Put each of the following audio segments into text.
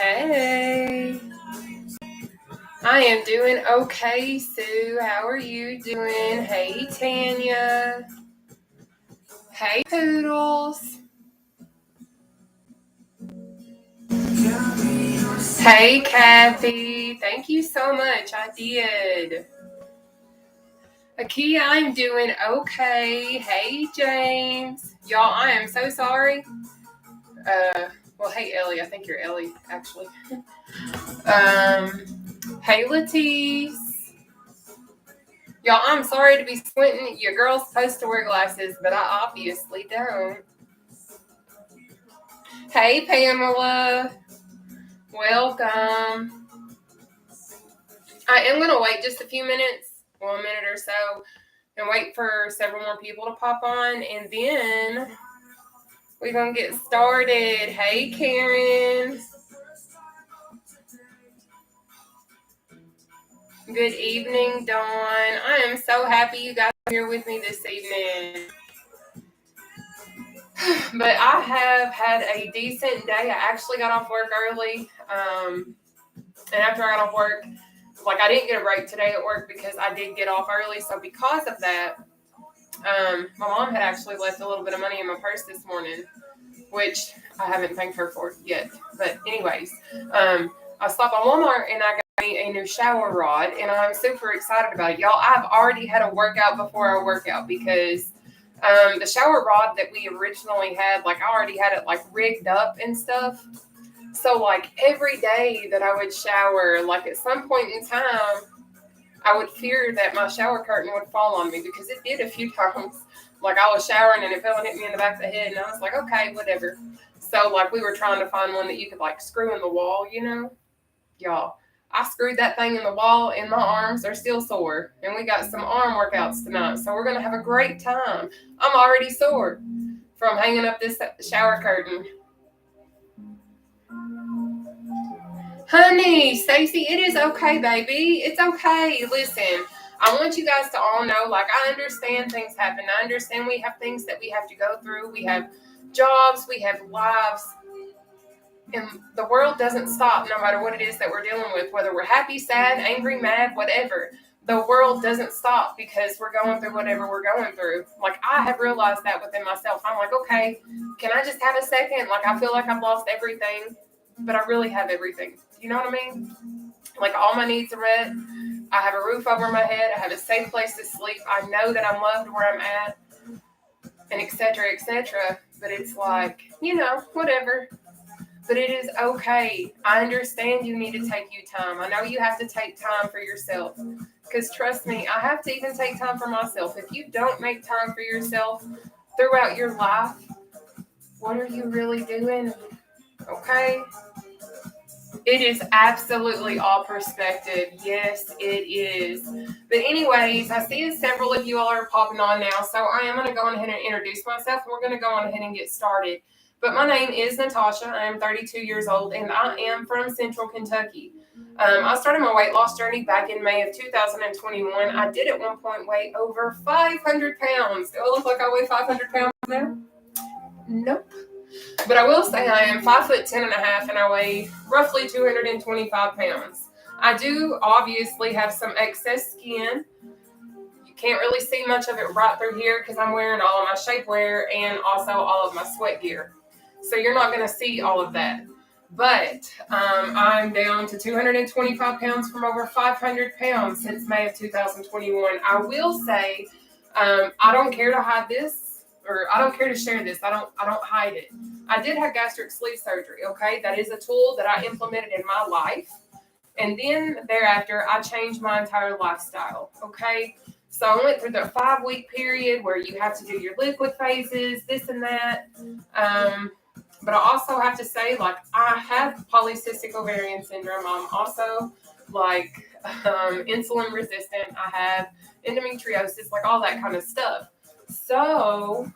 Hey, I am doing okay, Sue. How are you doing? Hey, Tanya. Hey, Poodles. Hey, Kathy. Thank you so much. I did. Akia, I'm doing okay. Hey, James. Y'all, I am so sorry. Well, hey, Ellie. I think you're Ellie, actually. Hey, Latisse. Y'all, I'm sorry to be squinting. Your girl's supposed to wear glasses, but I obviously don't. Hey, Pamela. Welcome. I am going to wait just a few minutes, well, a minute or so, and wait for several more people to pop on, and then we're going to get started. Hey, Karen. Good evening, Dawn. I am so happy you guys are here with me this evening. But I have had a decent day. I actually got off work early. And after I got off work, like I didn't get a break today at work because I did get off early. So because of that, my mom had actually left a little bit of money in my purse this morning, which I haven't thanked her for yet. But anyways, I stopped on Walmart and I got me a new shower rod, and I'm super excited about it. Y'all, I've already had a workout before I work out because the shower rod that we originally had, like I already had it like rigged up and stuff. So like every day that I would shower, like at some point in time, I would fear that my shower curtain would fall on me because it did a few times. Like I was showering and it fell and hit me in the back of the head, and I was like, okay, whatever. So like we were trying to find one that you could like screw in the wall, you know? Y'all, I screwed that thing in the wall and my arms are still sore. And we got some arm workouts tonight. So we're going to have a great time. I'm already sore from hanging up this shower curtain. Honey, Stacy, it is okay, baby. It's okay. Listen, I want you guys to all know, like, I understand things happen. I understand we have things that we have to go through. We have jobs, we have lives. And the world doesn't stop no matter what it is that we're dealing with, whether we're happy, sad, angry, mad, whatever. The world doesn't stop because we're going through whatever we're going through. Like, I have realized that within myself. I'm like, okay, can I just have a second? Like, I feel like I've lost everything, but I really have everything. You know what I mean? Like, all my needs are met. I have a roof over my head. I have a safe place to sleep. I know that I'm loved where I'm at, and et cetera, et cetera. But it's like, you know, whatever. But it is okay. I understand you need to take you time. I know you have to take time for yourself. Because trust me, I have to even take time for myself. If you don't make time for yourself throughout your life, what are you really doing? Okay? It is absolutely all perspective. Yes, it is. But anyways, I see several of you all are popping on now. So I am going to go on ahead and introduce myself. And we're going to go on ahead and get started. But my name is Nataushia. I am 32 years old, and I am from Central Kentucky. I started my weight loss journey back in May of 2021. I did at one point weigh over 500 pounds. Do I look like I weigh 500 pounds now? Nope. But I will say I am 5'10" and a half, and I weigh roughly 225 pounds. I do obviously have some excess skin. You can't really see much of it right through here because I'm wearing all of my shapewear and also all of my sweat gear. So you're not going to see all of that. But I'm down to 225 pounds from over 500 pounds since May of 2021. I will say I don't care to hide this, or I don't care to share this. I don't hide it. I did have gastric sleeve surgery, okay? That is a tool that I implemented in my life. And then thereafter, I changed my entire lifestyle, okay? So I went through the 5-week period where you have to do your liquid phases, this and that. But I also have to say, like, I have polycystic ovarian syndrome. I'm also, like, insulin resistant. I have endometriosis, like, all that kind of stuff. So,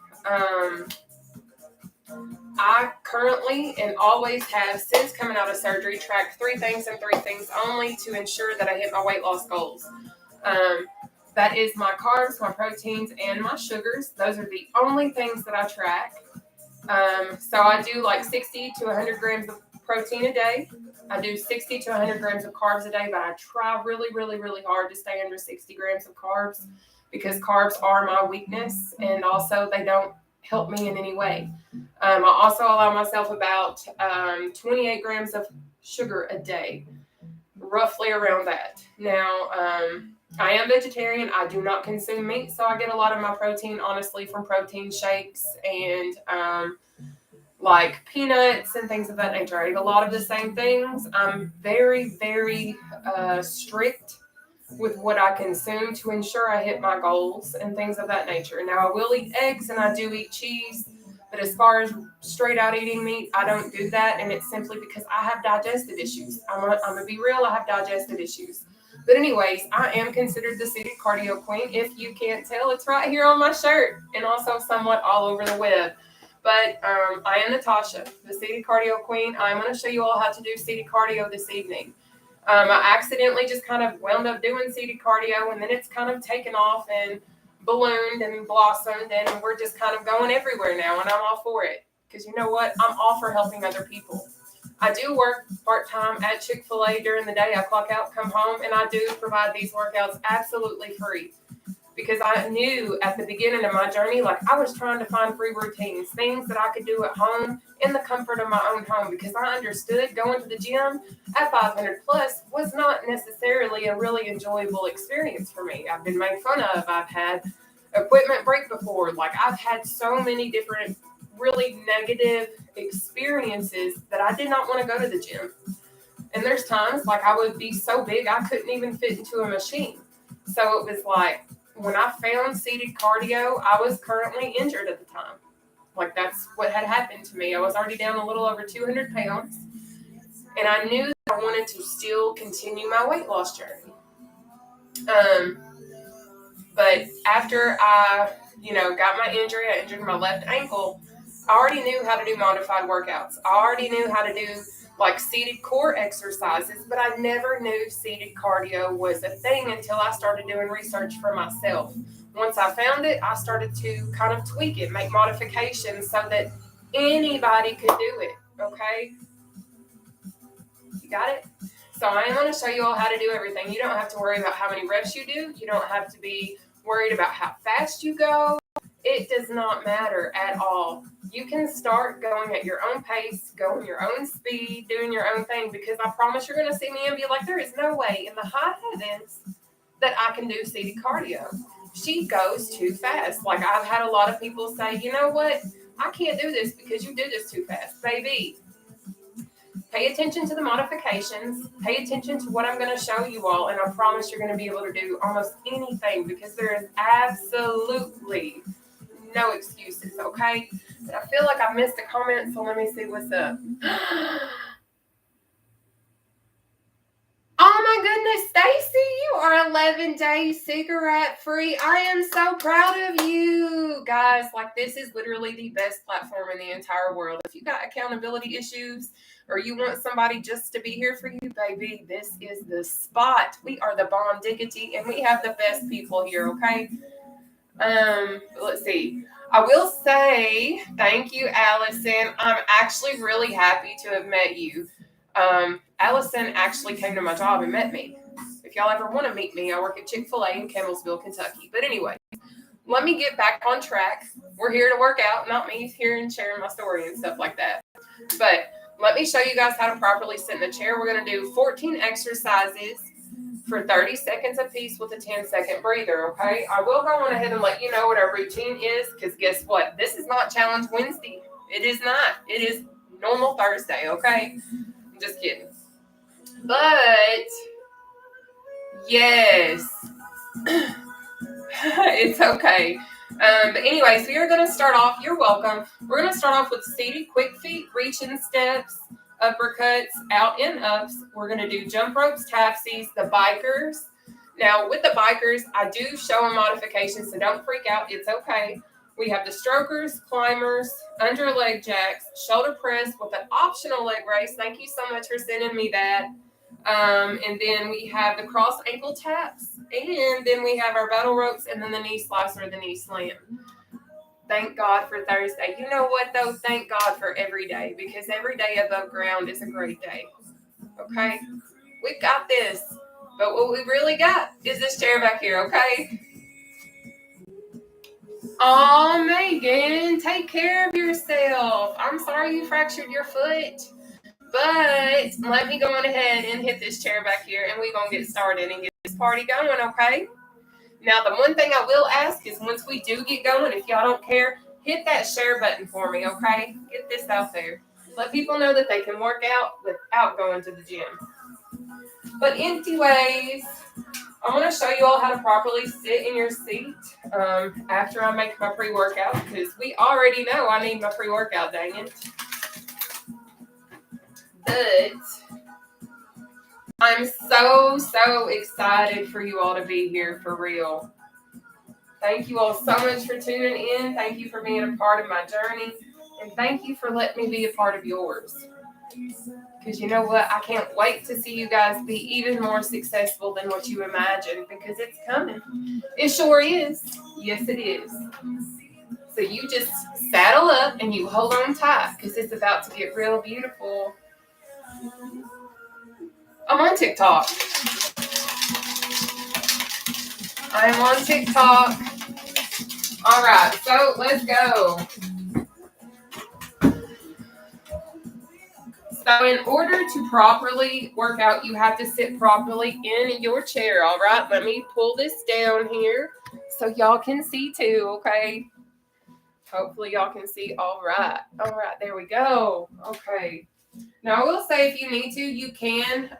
I currently and always have, since coming out of surgery, tracked 3 things and 3 things only to ensure that I hit my weight loss goals. That is my carbs, my proteins, and my sugars. Those are the only things that I track. So I do like 60 to 100 grams of protein a day. I do 60 to 100 grams of carbs a day, but I try really, really, really hard to stay under 60 grams of carbs because carbs are my weakness, and also they don't help me in any way. I also allow myself about 28 grams of sugar a day, roughly around that. Now, I am vegetarian. I do not consume meat, so I get a lot of my protein, honestly, from protein shakes and like peanuts and things of that nature. I eat a lot of the same things. I'm very, very strict with what I consume to ensure I hit my goals and things of that nature. Now, I will eat eggs and I do eat cheese, but as far as straight out eating meat, I don't do that, and it's simply because I have digestive issues. I'm gonna be real, I have digestive issues. But anyways, I am considered the seated cardio queen. If you can't tell, it's right here on my shirt and also somewhat all over the web. But I am Nataushia, the seated cardio queen. I'm going to show you all how to do seated cardio this evening. I accidentally just kind of wound up doing seated cardio, and then it's kind of taken off and ballooned and blossomed, and we're just kind of going everywhere now, and I'm all for it. Because you know what? I'm all for helping other people. I do work part-time at Chick-fil-A during the day. I clock out, come home, and I do provide these workouts absolutely free. Because I knew at the beginning of my journey, like I was trying to find free routines, things that I could do at home in the comfort of my own home, because I understood going to the gym at 500 plus was not necessarily a really enjoyable experience for me. I've been made fun of. I've had equipment break before. Like I've had so many different really negative experiences that I did not want to go to the gym. And there's times like I would be so big I couldn't even fit into a machine. So it was like, when I found seated cardio, I was currently injured at the time. Like that's what had happened to me. I was already down a little over 200 pounds. And I knew that I wanted to still continue my weight loss journey. But after I, got my injury, I injured my left ankle, I already knew how to do modified workouts. I already knew how to do like seated core exercises, but I never knew seated cardio was a thing until I started doing research for myself. Once I found it, I started to kind of tweak it, make modifications so that anybody could do it, okay? You got it? So I am going to show you all how to do everything. You don't have to worry about how many reps you do. You don't have to be worried about how fast you go. It does not matter at all. You can start going at your own pace, going your own speed, doing your own thing, because I promise you're going to see me and be like, there is no way in the high heavens that I can do seated cardio. She goes too fast. Like I've had a lot of people say, you know what? I can't do this because you do this too fast. Baby, pay attention to the modifications. Pay attention to what I'm going to show you all, and I promise you're going to be able to do almost anything, because there is absolutely no excuses, okay? But I feel like I missed a comment, so let me see what's up. Oh my goodness, Stacy, you are 11 days cigarette free. I am so proud of you. Guys, like this is literally the best platform in the entire world. If you got accountability issues or you want somebody just to be here for you, baby, this is the spot. We are the Bond Diggity, and we have the best people here, okay? Let's see. I will say thank you, Allison. I'm actually really happy to have met you. Allison actually came to my job and met me. If y'all ever want to meet me, I work at Chick-fil-A in Campbellsville, Kentucky. But anyway, let me get back on track. We're here to work out, not me here and sharing my story and stuff like that. But let me show you guys how to properly sit in the chair. We're going to do 14 exercises for 30 seconds a piece with a 10-second breather, okay? I will go on ahead and let you know what our routine is, because guess what? This is not Challenge Wednesday. It is not. It is normal Thursday, okay? I'm just kidding. But, yes. It's okay. But anyways, we are going to start off. You're welcome. We're going to start off with seated quick feet, reach-in steps, uppercuts, out and ups. We're going to do jump ropes, tapsies, the bikers. Now, with the bikers, I do show a modification, so don't freak out. It's okay. We have the strokers, climbers, under leg jacks, shoulder press with an optional leg raise. Thank you so much for sending me that. And then we have the cross ankle taps, and then we have our battle ropes, and then the knee slice or the knee slam. Thank God for Thursday. You know what, though? Thank God for every day, because every day above ground is a great day. Okay? We got this. But what we really got is this chair back here, okay? Oh, Megan, take care of yourself. I'm sorry you fractured your foot. But let me go on ahead and hit this chair back here, and we're going to get started and get this party going, okay? Now, the one thing I will ask is once we do get going, if y'all don't care, hit that share button for me, okay? Get this out there. Let people know that they can work out without going to the gym. But anyways, I'm going to show you all how to properly sit in your seat after I make my pre-workout, because we already know I need my pre-workout, dang it. But I'm so excited for you all to be here, for real. Thank you all so much for tuning in. Thank you for being a part of my journey. And thank you for letting me be a part of yours. Because you know what? I can't wait to see you guys be even more successful than what you imagine, because it's coming. It sure is. Yes, it is. So you just saddle up and you hold on tight, because it's about to get real beautiful. I'm on TikTok. I'm on TikTok. All right, so let's go. So in order to properly work out, you have to sit properly in your chair, all right? Let me pull this down here so y'all can see too, okay? Hopefully y'all can see. All right, there we go. Okay. Now I will say, if you need to, you can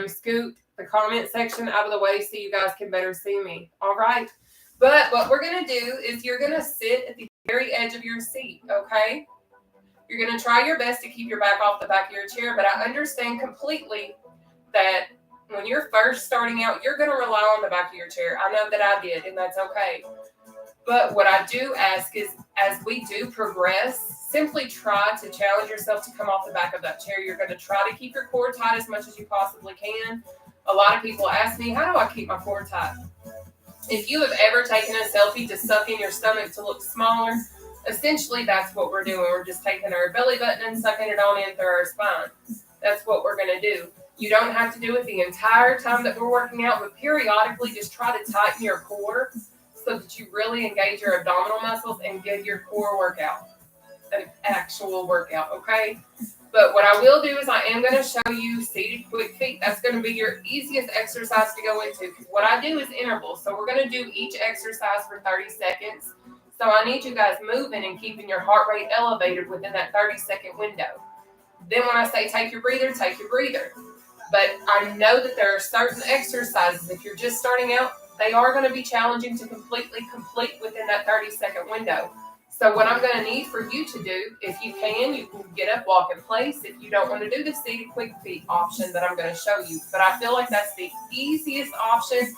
scoot the comment section out of the way so you guys can better see me, all right? But what we're going to do is you're going to sit at the very edge of your seat, okay? You're going to try your best to keep your back off the back of your chair, but I understand completely that when you're first starting out, you're going to rely on the back of your chair. I know that I did, and that's okay. But what I do ask is, as we do progress, simply try to challenge yourself to come off the back of that chair. You're going to try to keep your core tight as much as you possibly can. A lot of people ask me, how do I keep my core tight? If you have ever taken a selfie to suck in your stomach to look smaller, essentially that's what we're doing. We're just taking our belly button and sucking it on in through our spine. That's what we're going to do. You don't have to do it the entire time that we're working out, but periodically just try to tighten your core so that you really engage your abdominal muscles and give your core workout, an actual workout, okay? But what I will do is I am going to show you seated quick feet. That's going to be your easiest exercise to go into. What I do is intervals. So we're going to do each exercise for 30 seconds. So I need you guys moving and keeping your heart rate elevated within that 30-second window. Then when I say take your breather, take your breather. But I know that there are certain exercises, if you're just starting out, they are going to be challenging to completely complete within that 30-second window. So what I'm going to need for you to do, if you can get up, walk in place. If you don't want to do the seated quick feet option that I'm going to show you. But I feel like that's the easiest option,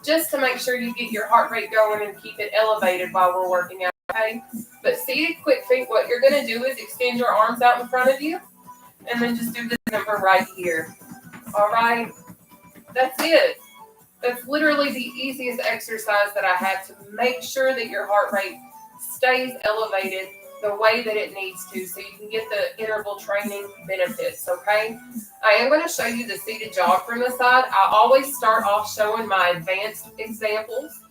just to make sure you get your heart rate going and keep it elevated while we're working out, okay? But seated quick feet, what you're going to do is extend your arms out in front of you, and then just do this number right here. All right? That's it. That's literally the easiest exercise that I have to make sure that your heart rate stays elevated the way that it needs to, so you can get the interval training benefits, okay? I am going to show you the seated jog from the side. I always start off showing my advanced examples,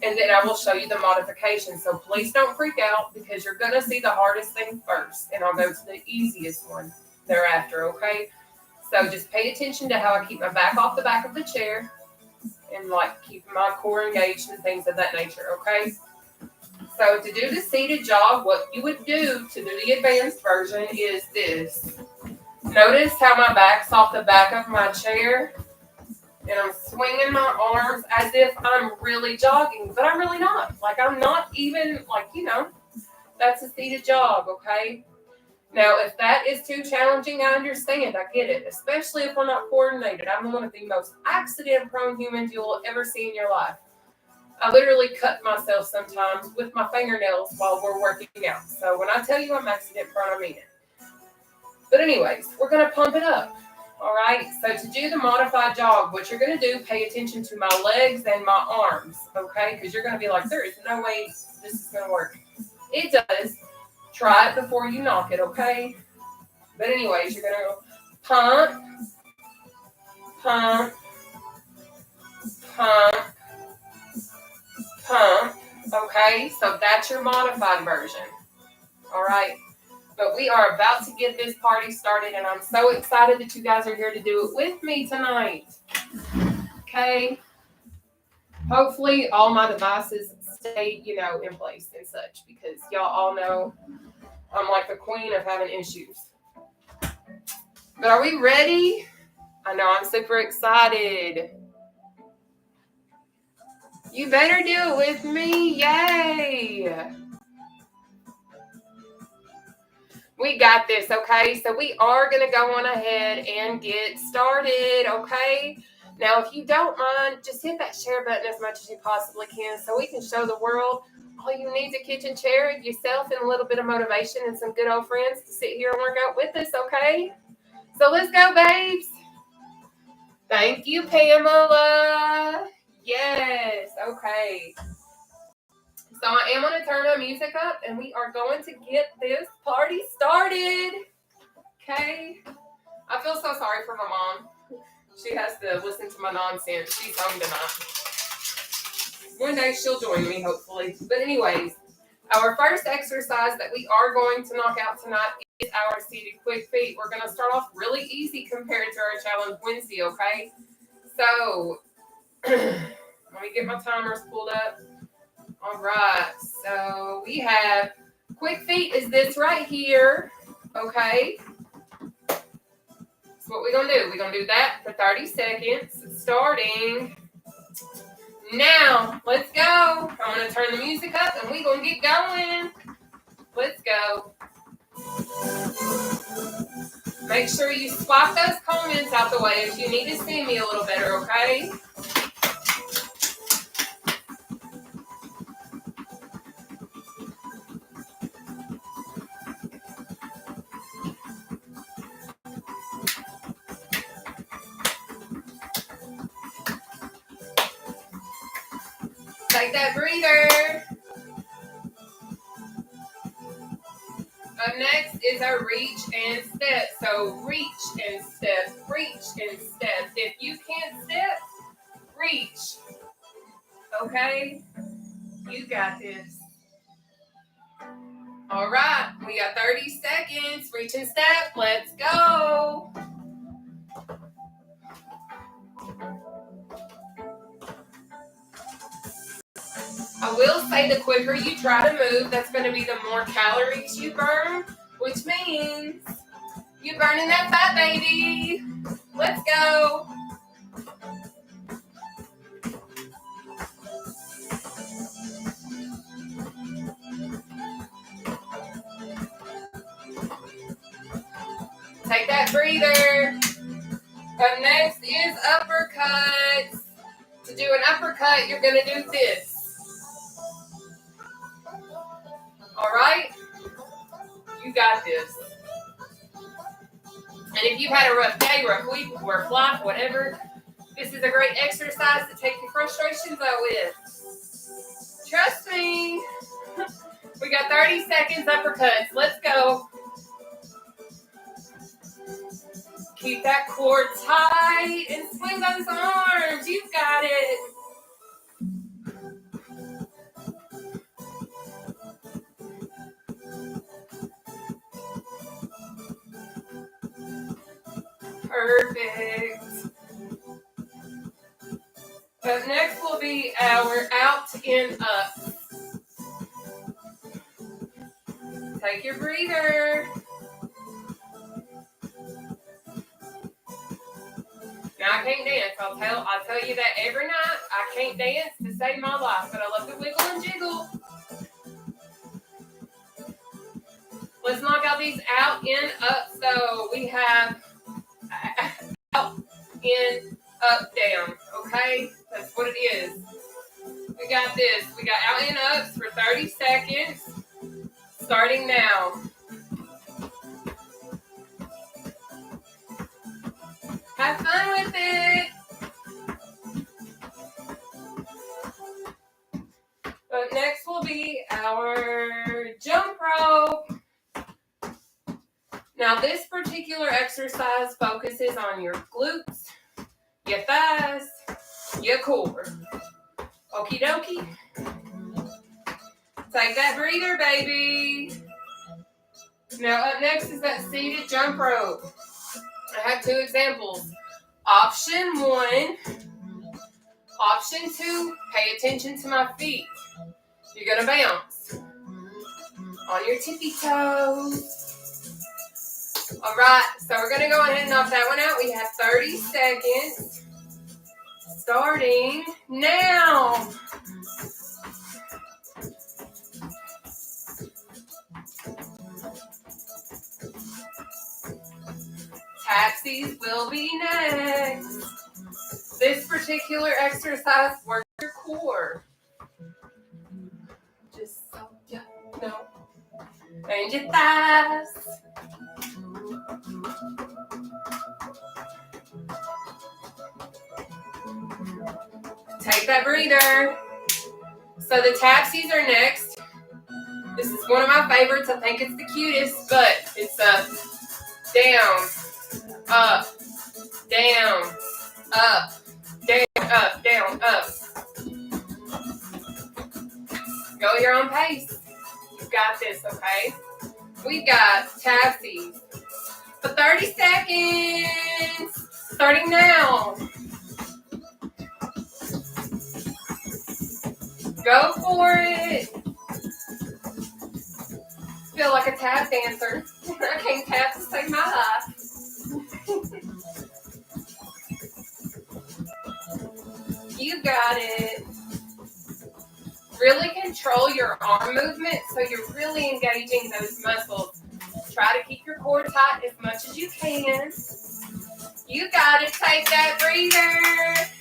and then I will show you the modifications. So please don't freak out, because you're going to see the hardest thing first, and I'll go to the easiest one thereafter, okay? So just pay attention to how I keep my back off the back of the chair and like keeping my core engaged and things of that nature, okay? So to do the seated jog, what you would do to do the advanced version is this. Notice how my back's off the back of my chair, and I'm swinging my arms as if I'm really jogging, but I'm really not. Like, I'm not even, like, that's a seated jog, okay? Now, if that is too challenging, I understand. I get it, especially if we're not coordinated. I'm one of the most accident-prone humans you'll ever see in your life. I literally cut myself sometimes with my fingernails while we're working out. So when I tell you I'm accident-prone, I mean it. But anyways, we're going to pump it up. All right? So to do the modified jog, what you're going to do, pay attention to my legs and my arms, okay? Because you're going to be like, there is no way this is going to work. It does. Try it before you knock it, okay? But anyways, you're going to go pump, pump, pump, pump. Okay, so that's your modified version. All right. But we are about to get this party started, and I'm so excited that you guys are here to do it with me tonight. Okay? Hopefully all my devices stay, in place and such, because y'all all know I'm like the queen of having issues. But are we ready? I know I'm super excited. You better do it with me. Yay! We got this, okay? So we are going to go on ahead and get started, okay? Now, if you don't mind, just hit that share button as much as you possibly can so we can show the world all you need is a kitchen chair, yourself, and a little bit of motivation and some good old friends to sit here and work out with us, okay? So let's go, babes. Thank you, Pamela. Yes, okay. So I am going to turn my music up, and we are going to get this party started. Okay? I feel so sorry for my mom. She has to listen to my nonsense. She's home tonight. One day she'll join me, hopefully. But anyways, our first exercise that we are going to knock out tonight is our seated quick feet. We're going to start off really easy compared to our challenge Wednesday, okay? So, let me get my timers pulled up. All right, so we have quick feet is this right here, okay? So what we're going to do, we're going to do that for 30 seconds, starting now. Let's go. I'm going to turn the music up, and we're going to get going. Let's go. Make sure you swap those comments out the way if you need to see me a little better, okay? Take that breather. Up next is our reach and step. So reach and step, reach and step. If you can't step, reach. Okay? You got this. All right, we got 30 seconds. Reach and step. Let's go. I will say the quicker you try to move, that's going to be the more calories you burn, which means you're burning that fat, baby. Let's go. Take that breather. Up next is uppercuts. To do an uppercut, you're going to do this. All right? You got this. And if you've had a rough day, rough week, rough life, whatever, this is a great exercise to take your frustrations out with. Trust me. We got 30 seconds uppercuts. Let's go. Keep that core tight and swing those arms. You've got it. Perfect. Up next will be our out and up. Take your breather. Now I can't dance. I'll tell you that every night. I can't dance to save my life, but I love to wiggle and jiggle. Let's knock out these out, in, up. So we have out, in, up, down. Okay? That's what it is. We got this. We got out and ups for 30 seconds. Starting now. Have fun with it. But next will be our jump. exercise focuses on your glutes, your thighs, your core. Okie dokie. Take that breather, baby. Now up next is that seated jump rope. I have 2 examples. Option 1. Option 2, pay attention to my feet. You're going to bounce on your tippy toes. All right, so we're going to go ahead and knock that one out. We have 30 seconds. Starting now. Taxis will be next. This particular exercise works your core. Just so you know. And your thighs. Take that breather. So the taxis are next. This is one of my favorites. I think it's the cutest, but it's down, up, down, up, down, up, down, up. Go your own pace. You've got this, okay? We've got taxis for 30 seconds. Starting now. Go for it. Feel like a tap dancer. I can't tap to save my life. You got it. Really control your arm movement so you're really engaging those muscles. Try to keep your core tight as much as you can. You got to take that breather.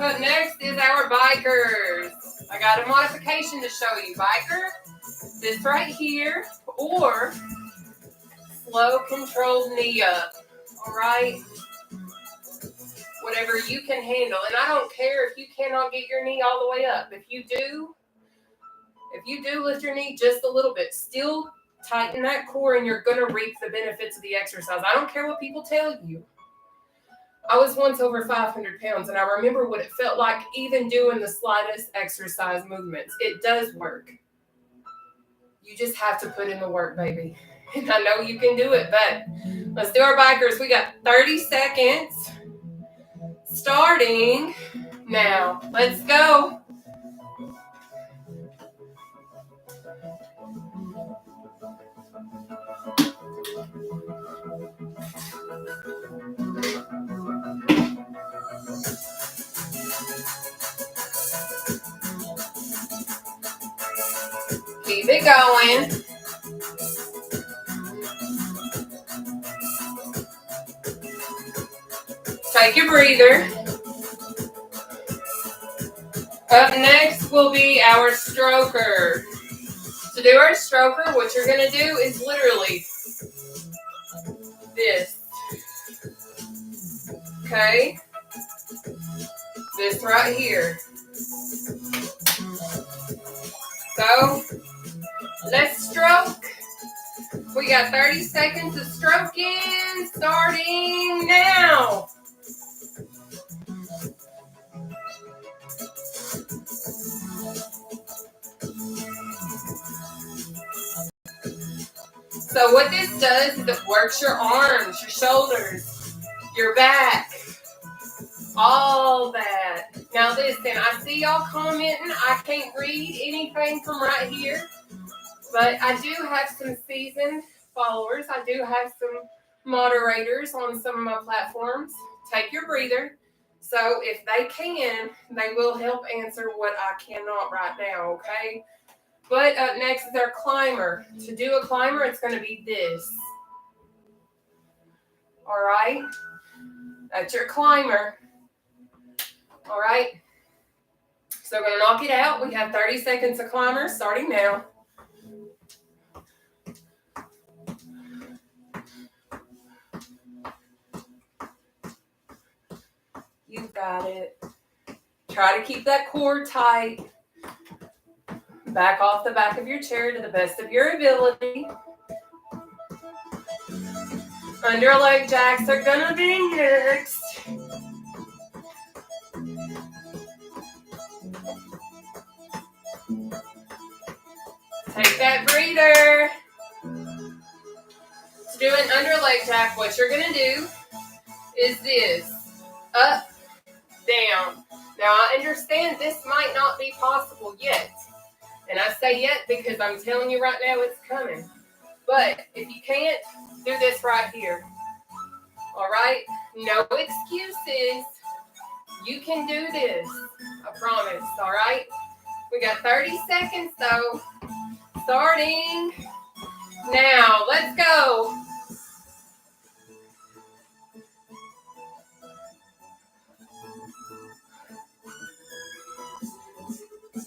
Up next is our bikers. I got a modification to show you. Biker, this right here, or slow controlled knee up. All right? Whatever you can handle. And I don't care if you cannot get your knee all the way up. If you do lift your knee just a little bit, still tighten that core and you're going to reap the benefits of the exercise. I don't care what people tell you. I was once over 500 pounds and I remember what it felt like even doing the slightest exercise movements. It does work. You just have to put in the work, baby. And I know you can do it, but let's do our bikers. We got 30 seconds. Starting now. Let's go. Keep it going. Take your breather. Up next will be our stroker. To do our stroker, what you're going to do is literally this. Okay? This right here. So, let's stroke. We got 30 seconds of stroking, starting now. So what this does is it works your arms, your shoulders, your back, all that. Now listen, I see y'all commenting. I can't read anything from right here, but I do have some seasoned followers. I do have some moderators on some of my platforms. Take your breather. So if they can, they will help answer what I cannot right now, okay? But up next is our climber. To do a climber, it's going to be this. All right? That's your climber. All right? So we're going to knock it out. We have 30 seconds of climber starting now. You got it. Try to keep that core tight. Back off the back of your chair to the best of your ability. Under leg jacks are gonna be next. Take that breather. To do an under leg jack, what you're gonna do is this. Up, down. Now I understand this might not be possible yet. And I say yet because I'm telling you right now it's coming. But if you can't, do this right here. All right? No excuses. You can do this. I promise. All right? We got 30 seconds though. Starting now. Let's go.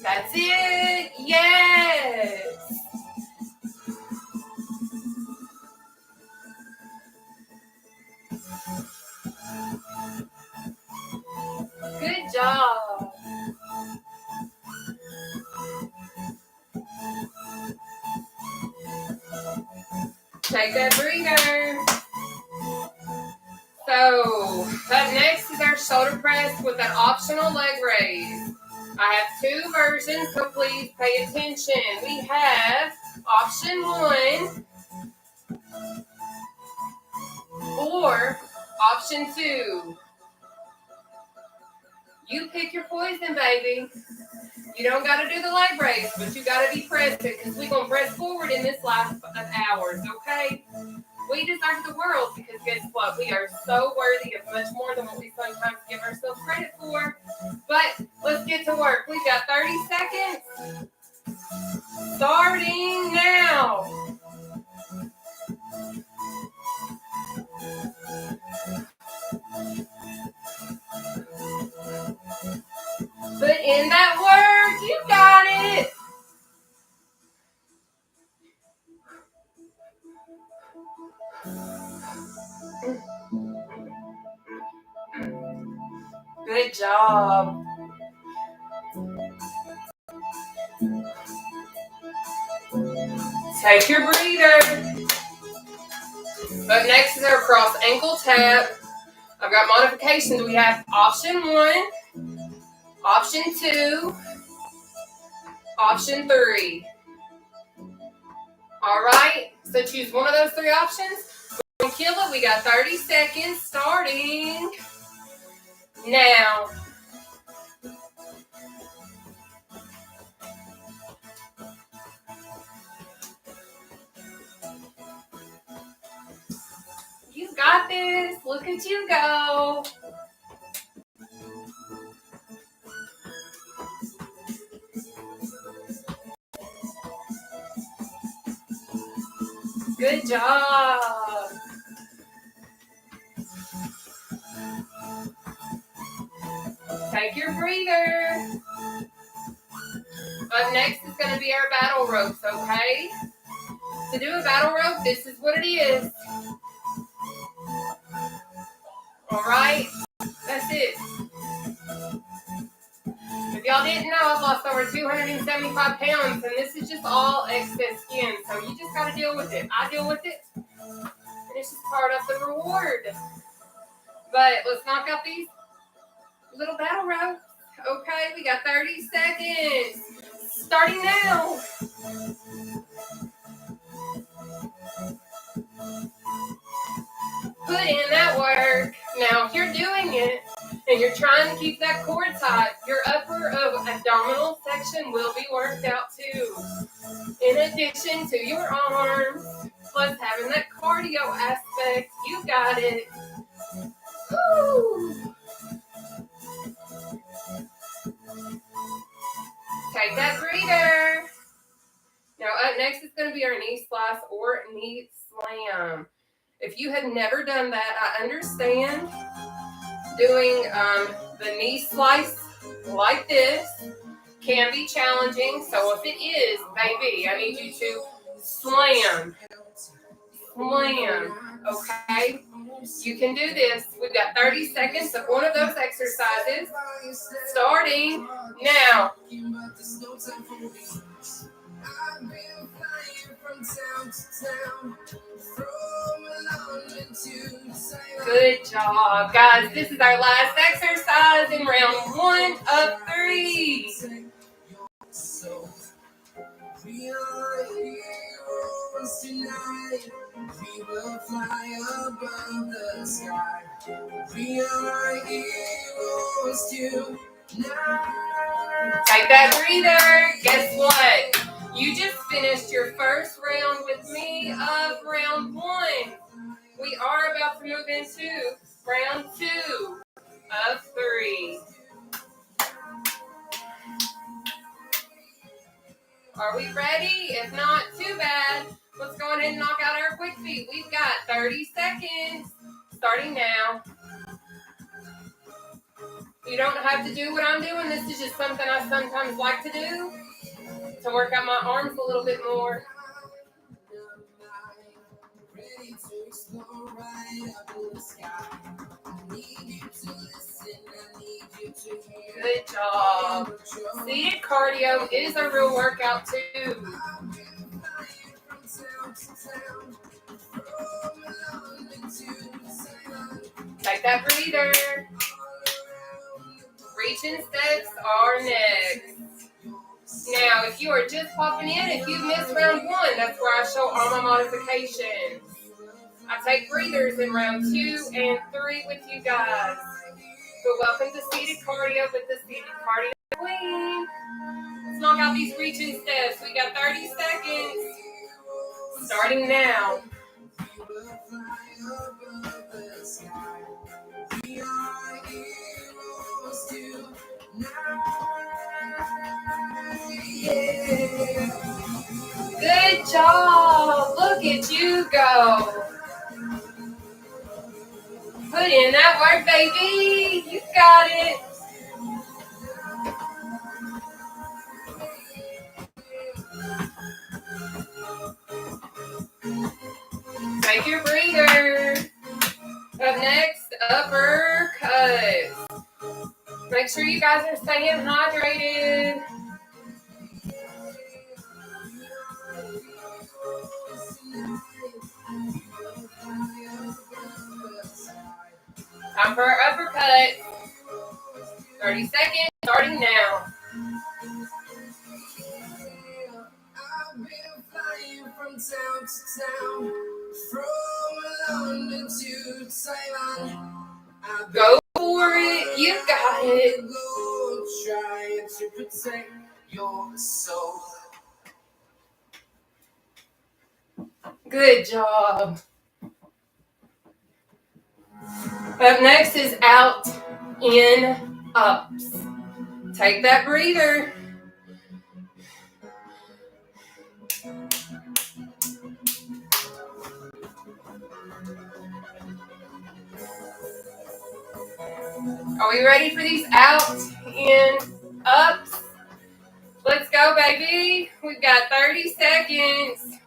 That's it. Yes. Good job. Take that breather. So, up next is our shoulder press with an optional leg raise. I have two versions, so please pay attention. We have option 1 or option 2. You pick your poison, baby. You don't got to do the leg raise, but you got to be present because we're going to press forward in this life of ours, okay? We deserve the world because guess what? We are so worthy of much more than what we sometimes give ourselves credit for. But let's get to work. We've got 30 seconds. Starting now. Put in that work. You got it. Good job. Take your breather. Up next is our cross ankle tap. I've got modifications. We have option 1, option 2, option 3. All right, so choose one of those 3 options. We're going to kill it. We got 30 seconds starting now. You got this. Look at you go. Good job. Take your breather. Up next is going to be our battle ropes, okay? To do a battle rope, this is what it is. All right? That's it. If y'all didn't know, I've lost over 275 pounds, and this is just all excess skin, so you just got to deal with it. I deal with it, and it's just part of the reward. But let's knock out these little battle ropes. Okay, we got 30 seconds. Starting now. Put in that work. Now, if you're doing it and you're trying to keep that core tight, your upper abdominal section will be worked out too. In addition to your arms, plus having that cardio aspect, you got it. Woo! Take that breather. Now up next is going to be our knee slice or knee slam. If you have never done that, I understand doing the knee slice like this can be challenging. So if it is, baby, I need you to slam, okay? You can do this. We've got 30 seconds of one of those exercises starting now. Good job, guys. This is our last exercise in round 1 of 3. We are heroes tonight. We will fly above the sky. We are heroes tonight. Take that breather. Guess what? You just finished your first round with me of round 1. We are about to move into round 2 of 3. Are we ready? If not, too bad. Let's go ahead and knock out our quick feet. We've got 30 seconds starting now. You don't have to do what I'm doing. This is just something I sometimes like to do to work out my arms a little bit more. Good job. Seated cardio is a real workout too. Take that breather. Reaching steps are next. Now, if you are just popping in, if you missed round 1, that's where I show all my modifications. I take breathers in round 2 and 3 with you guys. But welcome to Seated Cardio with the Seated Cardio Queen. Let's knock out these reaching steps. We got 30 seconds. Starting now. Good job. Look at you go. Put in that work, baby. You got it. Take your breather. Up next, uppercut. Make sure you guys are staying hydrated. Time for our uppercut. 30 seconds, starting now. I've been flying from town to town, from London to Taiwan. Go for it, you got it. Go trying to protect your soul. Good job. Up next is out, in, ups. Take that breather. Are we ready for these out, in, ups? Let's go, baby. We've got 30 seconds.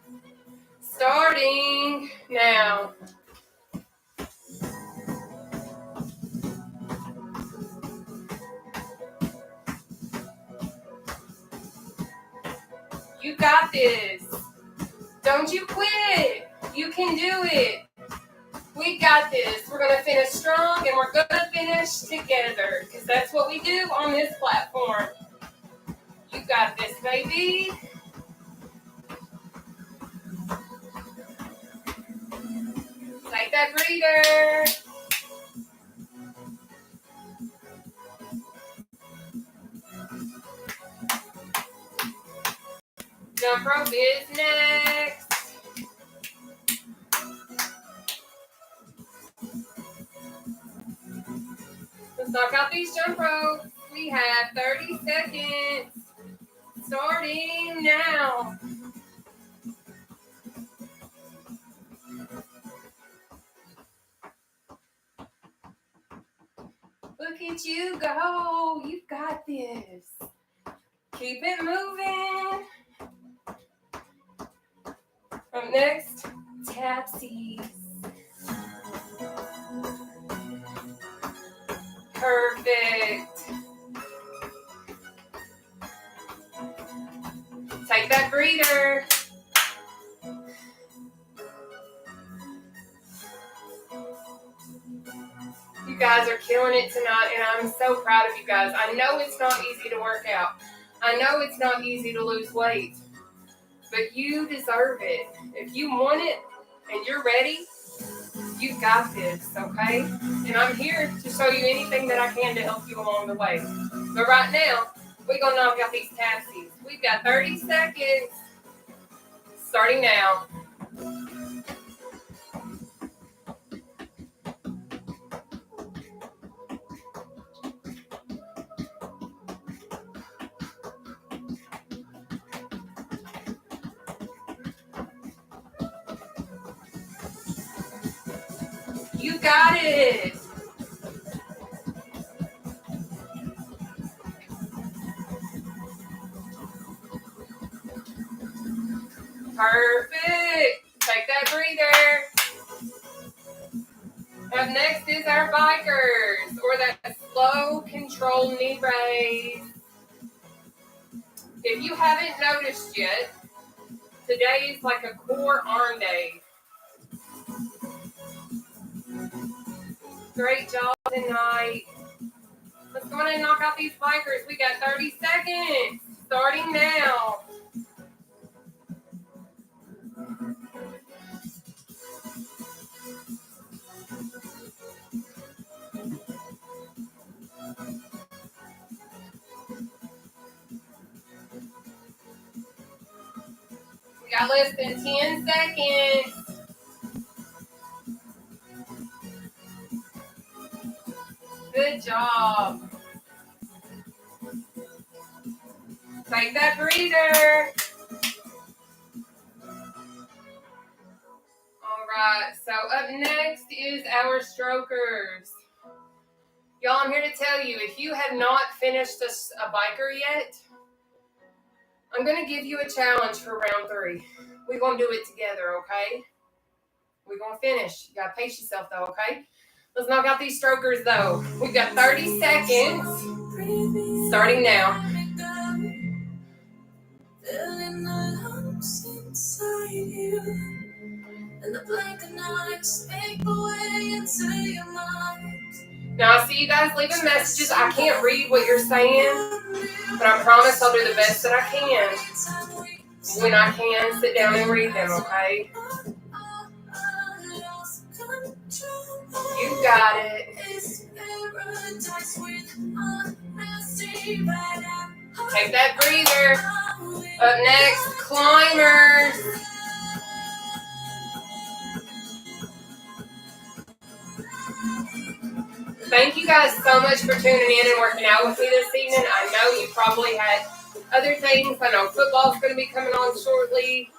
Starting now. You got this. Don't you quit. You can do it. We got this. We're going to finish strong and we're going to finish together because that's what we do on this platform. You got this, baby. Take that breather. Jump rope is next. Let's knock out these jump ropes. We have 30 seconds. Starting now. Look at you go. You've got this. Keep it moving. Up next, tapsies. Perfect. Take that breather. You guys are killing it tonight, and I'm so proud of you guys. I know it's not easy to work out. I know it's not easy to lose weight, but you deserve it. If you want it and you're ready, you got this, okay? And I'm here to show you anything that I can to help you along the way. But right now, we're going to knock out these taxis. We've got 30 seconds starting now. You got it. Perfect. Take that breather. Up next is our bikers, or that slow control knee raise. If you haven't noticed yet, today is like a core arm day. Great job tonight. Let's go ahead and knock out these bikers. We got 30 seconds starting now. We got less than 10 seconds. Good job. Take that breather. All right, so up next is our strokers. Y'all, I'm here to tell you, if you have not finished a biker yet, I'm going to give you a challenge for round 3. We're going to do it together, okay? We're going to finish. You got to pace yourself, though, okay? Let's knock out these strokers, though. We've got 30 seconds starting now. Feeling the lumps inside you, and the blank of nights make away into your mind. Now, I see you guys leaving messages. I can't read what you're saying, but I promise I'll do the best that I can. When I can, sit down and read them, okay? You got it. Take that breather. Up next, climbers. Thank you guys so much for tuning in and working out with me this evening. I know you probably had other things. I know football's going to be coming on shortly.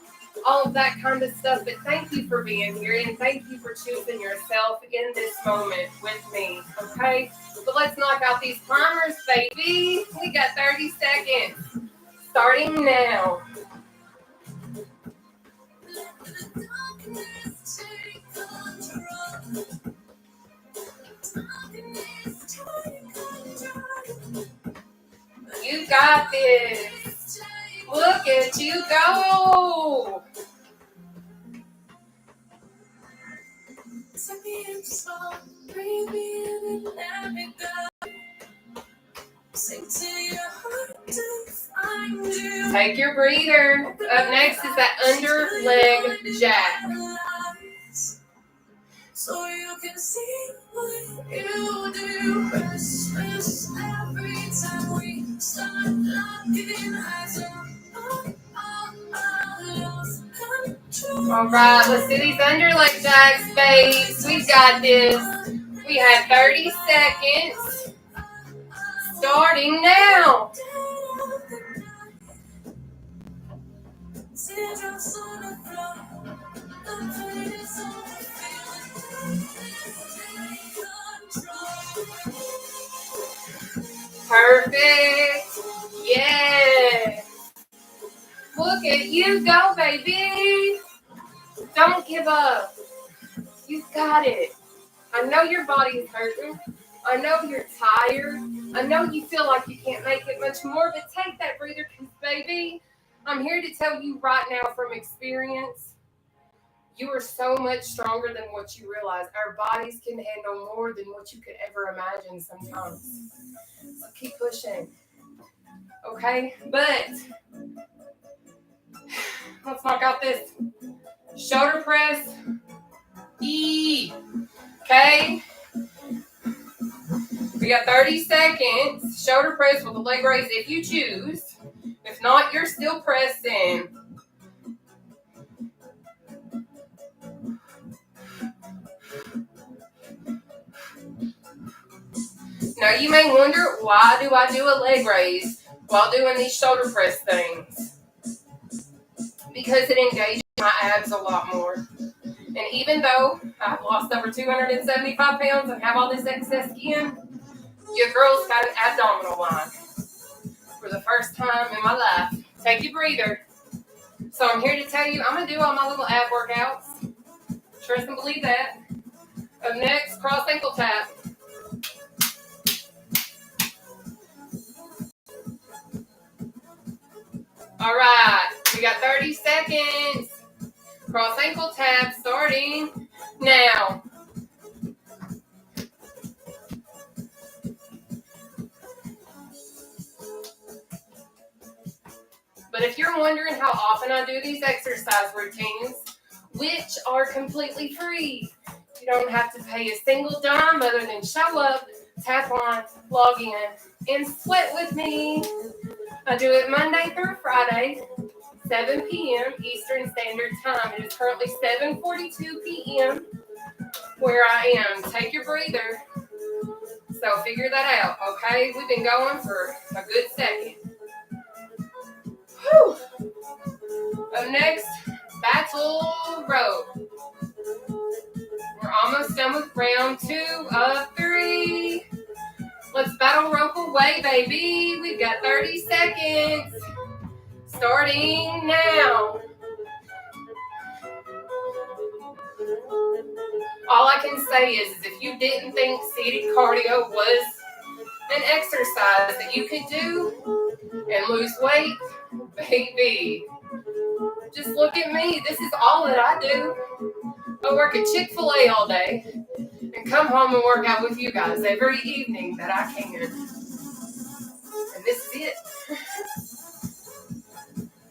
All of that kind of stuff. But thank you for being here, and thank you for choosing yourself in this moment with me, okay? But let's knock out these climbers, baby. We got 30 seconds. Starting now. You got this. Look at you go. Take your breather. Up next is that under leg jack. So you can see what you do. Restless every time we start locking eyes on. All right, let's do these under leg jacks, babes. We got this. We have 30 seconds. Starting now. Perfect. Yeah. Look at you go, baby. Don't give up. You got it. I know your body's hurting. I know you're tired. I know you feel like you can't make it much more, but take that breather, because, baby, I'm here to tell you right now from experience, You are so much stronger than what you realize. Our bodies can handle more than what you could ever imagine sometimes. So keep pushing. Okay? But let's knock out this shoulder press. Okay? We got 30 seconds. Shoulder press with a leg raise if you choose. If not, you're still pressing. Now you may wonder, why do I do a leg raise while doing these shoulder press things? Because it engages my abs a lot more. And even though I've lost over 275 pounds and have all this excess skin, your girl's got an abdominal line for the first time in my life. Take your breather. So I'm here to tell you, I'm going to do all my little ab workouts. Trust and believe that. Up next, cross ankle tap. All right, we got 30 seconds. Cross ankle tap starting now. But if you're wondering how often I do these exercise routines, which are completely free, you don't have to pay a single dime other than show up, tap on, log in, and sweat with me. I do it Monday through Friday, 7 p.m. Eastern Standard Time. It is currently 7:42 p.m. where I am. Take your breather. So figure that out, okay? We've been going for a good second. Whew. Up next, battle rope. We're almost done with round 2 of 3. Let's battle rope away, baby. We've got 30 seconds. Starting now. All I can say is if you didn't think seated cardio was an exercise that you could do and lose weight, baby, just look at me. This is all that I do. I work at Chick-fil-A all day and come home and work out with you guys every evening that I can. And this is it.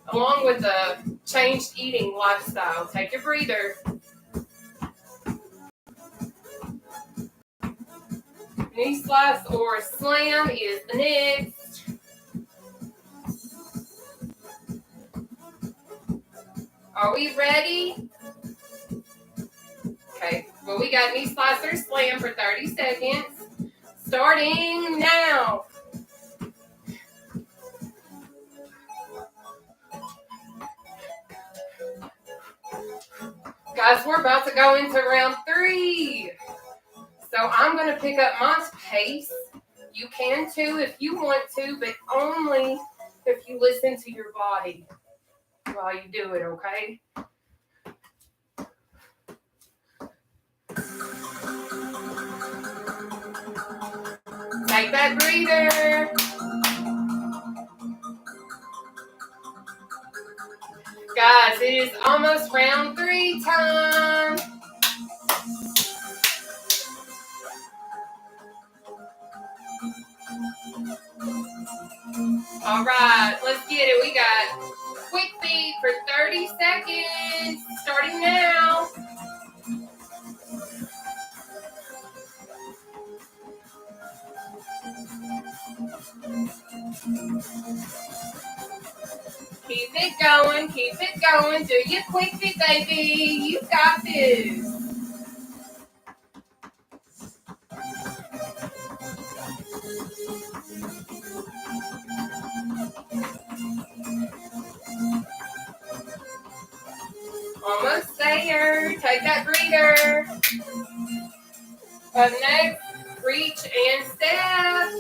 Along with a changed eating lifestyle. Take your breather. Knee slice or slam is the next. Are we ready? Okay, well, we got knee slice or slam for 30 seconds. Starting now. Guys, we're about to go into round 3. So I'm going to pick up my pace. You can too if you want to, but only if you listen to your body while you do it, okay? Take that breather. Guys, it is almost round 3 time. All right, let's get it. We got quick feet for 30 seconds, starting now. Keep it going, keep it going. Do your quick feet, baby. You got this. Almost there. Take that breather. Up next, reach and step.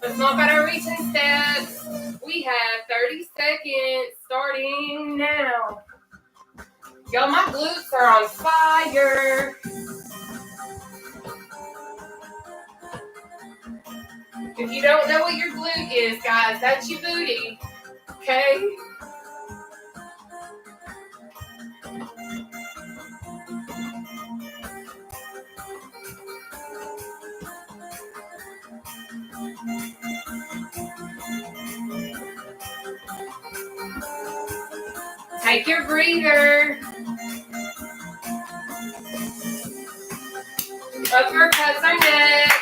Let's knock out our reach and steps. We have 30 seconds starting now. Yo, my glutes are on fire. If you don't know what your glute is, guys, that's your booty. Okay? Take your breather. Uppercuts are next.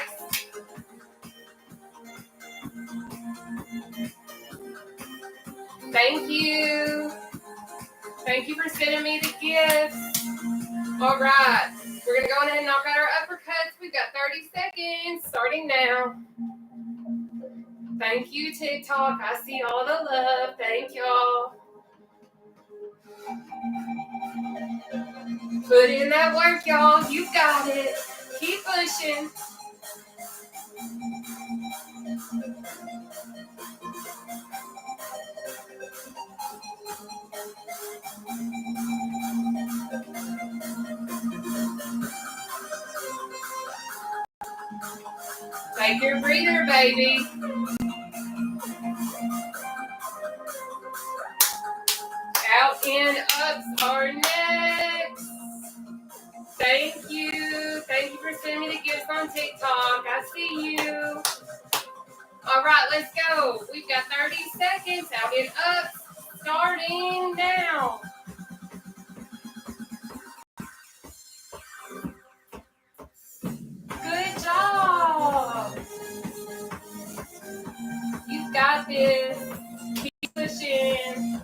Thank you. Thank you for sending me the gifts. All right. We're going to go ahead and knock out our uppercuts. We've got 30 seconds starting now. Thank you, TikTok. I see all the love. Thank y'all. Put in that work, y'all. You got it. Keep pushing. Take your breather, baby. Out and ups are next. Thank you. Thank you for sending me the gifts on TikTok. I see you. All right, let's go. We've got 30 seconds. Out and ups starting now. Good job. You got this. Keep pushing.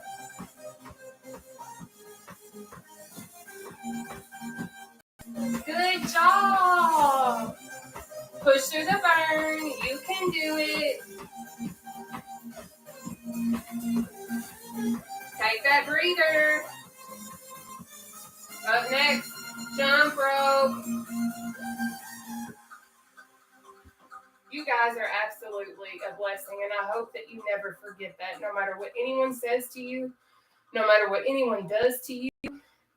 Good job. Push through the burn. You can do it. Take that breather. Up next, jump rope. You guys are absolutely a blessing, and I hope that you never forget that. No matter what anyone says to you, no matter what anyone does to you,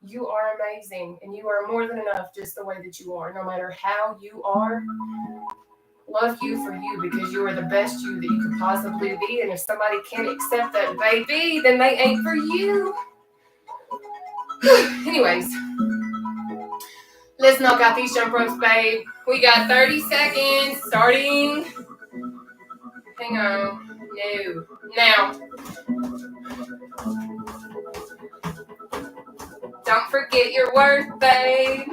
you are amazing, and you are more than enough just the way that you are. No matter how you are, love you for you, because you are the best you that you could possibly be, and if somebody can't accept that, baby, then they ain't for you. Anyways, let's knock out these jump ropes, babe. We got 30 seconds starting. Hang on. No. Now. Don't forget your worth, babe.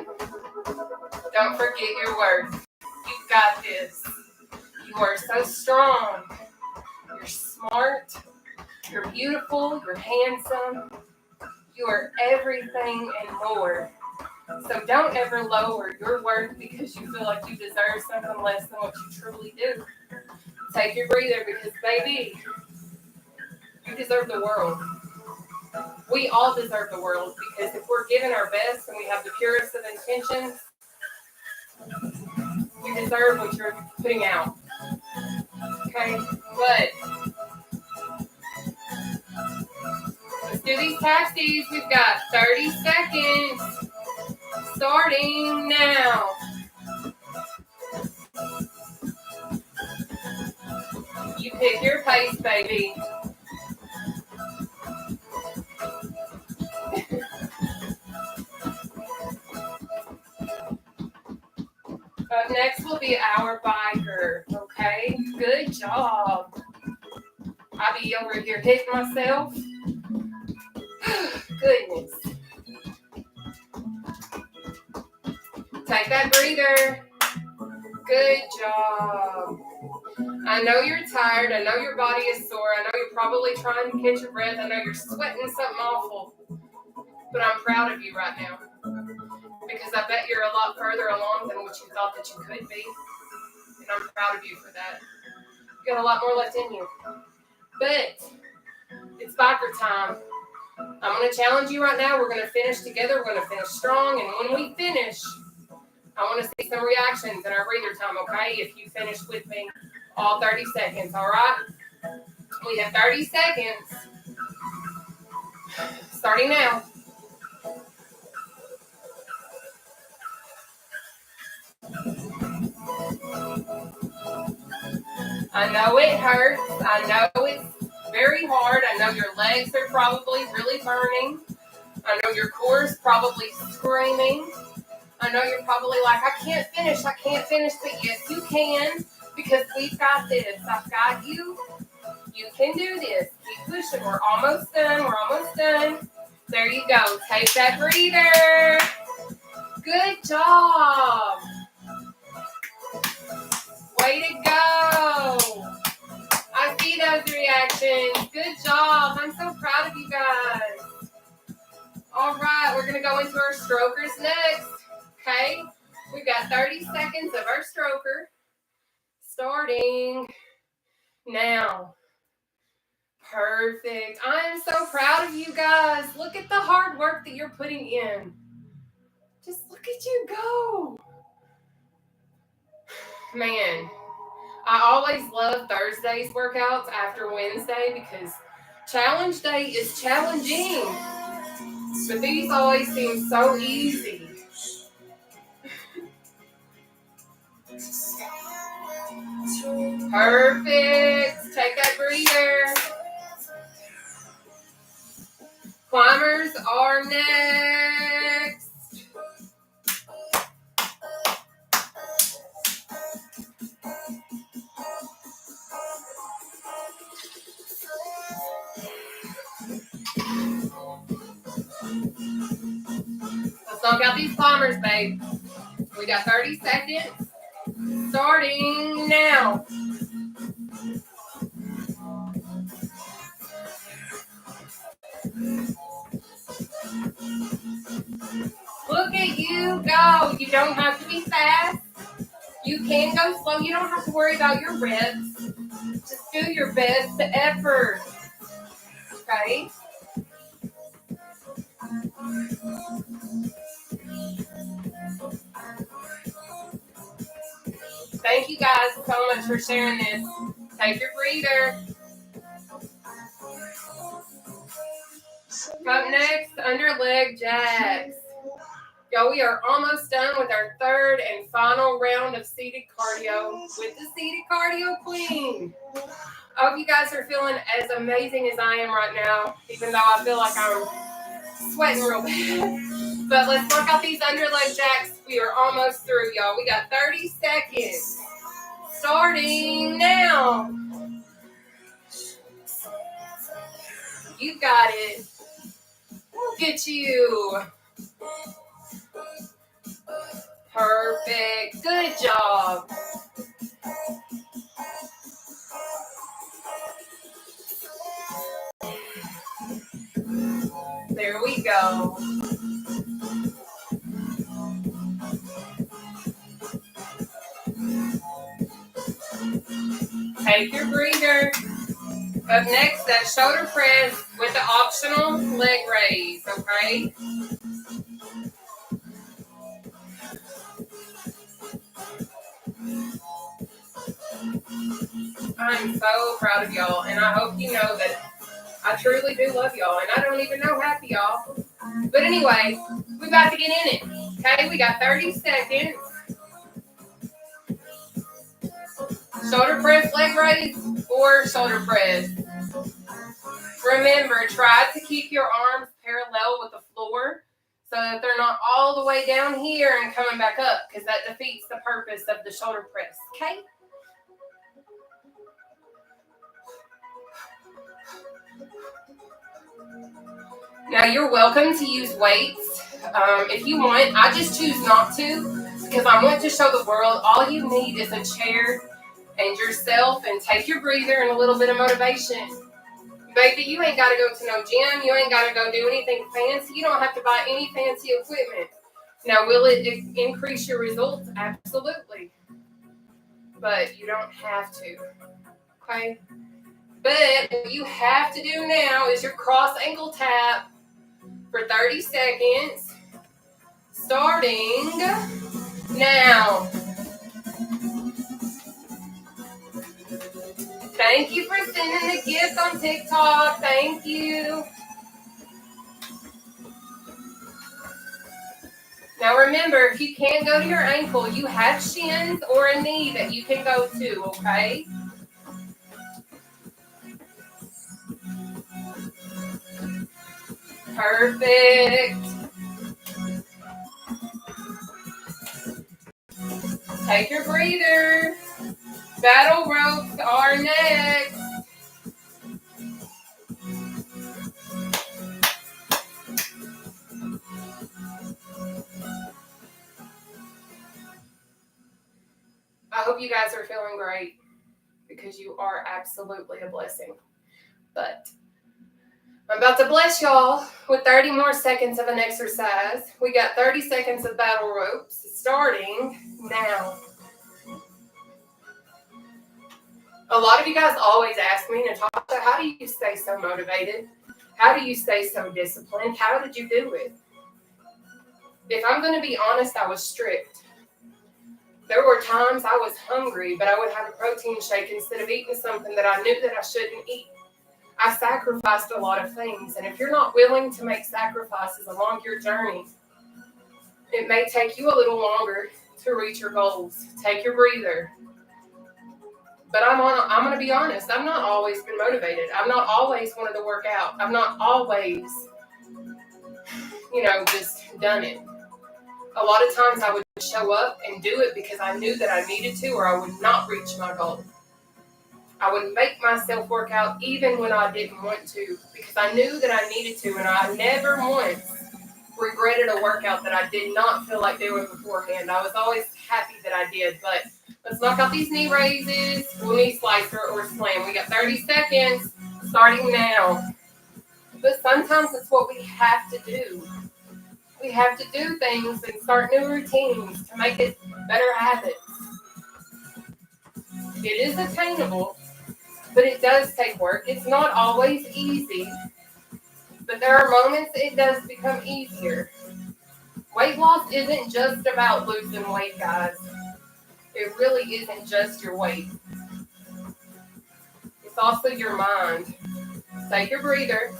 Don't forget your worth. You got this. You are so strong. You're smart. You're beautiful. You're handsome. You are everything and more. So don't ever lower your worth because you feel like you deserve something less than what you truly do. Take your breather because, baby, you deserve the world. We all deserve the world because if we're giving our best and we have the purest of intentions, you deserve what you're putting out. Okay? But let's do these taxis. We've got 30 seconds. Starting now. You pick your pace, baby. Up next will be our biker. Okay? Good job. I'll be over here hitting myself. Goodness. Take that breather. Good job. I know you're tired. I know your body is sore. I know you're probably trying to catch your breath. I know you're sweating something awful. But I'm proud of you right now. Because I bet you're a lot further along than what you thought that you could be. And I'm proud of you for that. You got a lot more left in you. But it's biker time. I'm going to challenge you right now. We're going to finish together. We're going to finish strong. And when we finish, I want to see some reactions in our breather time, okay? If you finish with me all 30 seconds, all right? We have 30 seconds. Starting now. I know it hurts. I know it's very hard. I know your legs are probably really burning. I know your core is probably screaming. I know you're probably like, I can't finish, but yes, you can, because we've got this. I've got you. You can do this. Keep pushing. We're almost done. There you go. Take that breather. Good job. Way to go. I see those reactions. Good job. I'm so proud of you guys. All right, we're going to go into our strokers next. Okay? We've got 30 seconds of our stroker starting now. Perfect. I am so proud of you guys. Look at the hard work that you're putting in. Just look at you go. Man, I always love Thursday's workouts after Wednesday because challenge day is challenging. But these always seem so easy. Perfect. Take that breather. Climbers are next. Let's knock out these climbers, babe. We got 30 seconds. Starting now. Look at you go. You don't have to be fast. You can go slow. You don't have to worry about your reps. Just do your best effort. Okay? Thank you guys so much for sharing this. Take your breather. Up next, under leg jacks. Yo, we are almost done with our third and final round of seated cardio with the seated cardio queen. I hope you guys are feeling as amazing as I am right now, even though I feel like I'm sweating real bad. But let's work out these under leg jacks. We are almost through, y'all. We got 30 seconds. Starting now. You got it. Look at you. Perfect. Good job. There we go. Take your breather. Up next, that shoulder press with the optional leg raise, okay? I'm so proud of y'all, and I hope you know that I truly do love y'all, and I don't even know half of y'all. But anyway, we're about to get in it, okay? We got 30 seconds. Shoulder press, leg raise, or shoulder press. Remember, try to keep your arms parallel with the floor so that they're not all the way down here and coming back up, because that defeats the purpose of the shoulder press, okay? Now, you're welcome to use weights if you want. I just choose not to because I want to show the world all you need is a chair and yourself, and take your breather and a little bit of motivation. Baby, you ain't got to go to no gym. You ain't got to go do anything fancy. You don't have to buy any fancy equipment. Now, will it increase your results? Absolutely. But you don't have to. Okay? But what you have to do now is your cross ankle tap for 30 seconds. Starting now. Thank you for sending the gift on TikTok. Thank you. Now remember, if you can't go to your ankle, you have shins or a knee that you can go to, okay? Perfect. Take your breather. Battle ropes are next. I hope you guys are feeling great because you are absolutely a blessing. But I'm about to bless y'all with 30 more seconds of an exercise. We got 30 seconds of battle ropes starting now. A lot of you guys always ask me, Nataushia, how do you stay so motivated? How do you stay so disciplined? How did you do it? If I'm going to be honest, I was strict. There were times I was hungry, but I would have a protein shake instead of eating something that I knew that I shouldn't eat. I sacrificed a lot of things, and if you're not willing to make sacrifices along your journey, it may take you a little longer to reach your goals. Take your breather. But I'm going to be honest, I've not always been motivated. I've not always wanted to work out. I've not always, just done it. A lot of times I would show up and do it because I knew that I needed to, or I would not reach my goal. I would make myself work out even when I didn't want to because I knew that I needed to, and I never once regretted a workout that I did not feel like doing beforehand. I was always happy that I did. But let's knock out these knee raises. We'll knee slicer or slam. We got 30 seconds starting now. But sometimes it's what we have to do. We have to do things and start new routines to make it better habits. It is attainable, but it does take work. It's not always easy, but there are moments it does become easier. Weight loss isn't just about losing weight, guys. It really isn't just your weight. It's also your mind. Take your breather.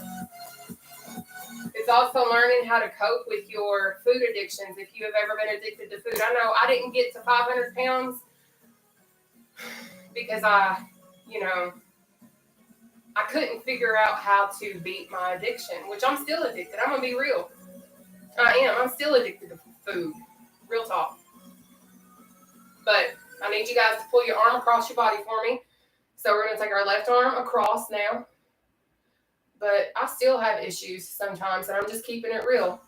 It's also learning how to cope with your food addictions if you have ever been addicted to food. I know I didn't get to 500 pounds because I couldn't figure out how to beat my addiction, which I'm still addicted. I'm going to be real. I am. I'm still addicted to food. Real talk. But I need you guys to pull your arm across your body for me. So we're going to take our left arm across now. But I still have issues sometimes, and I'm just keeping it real.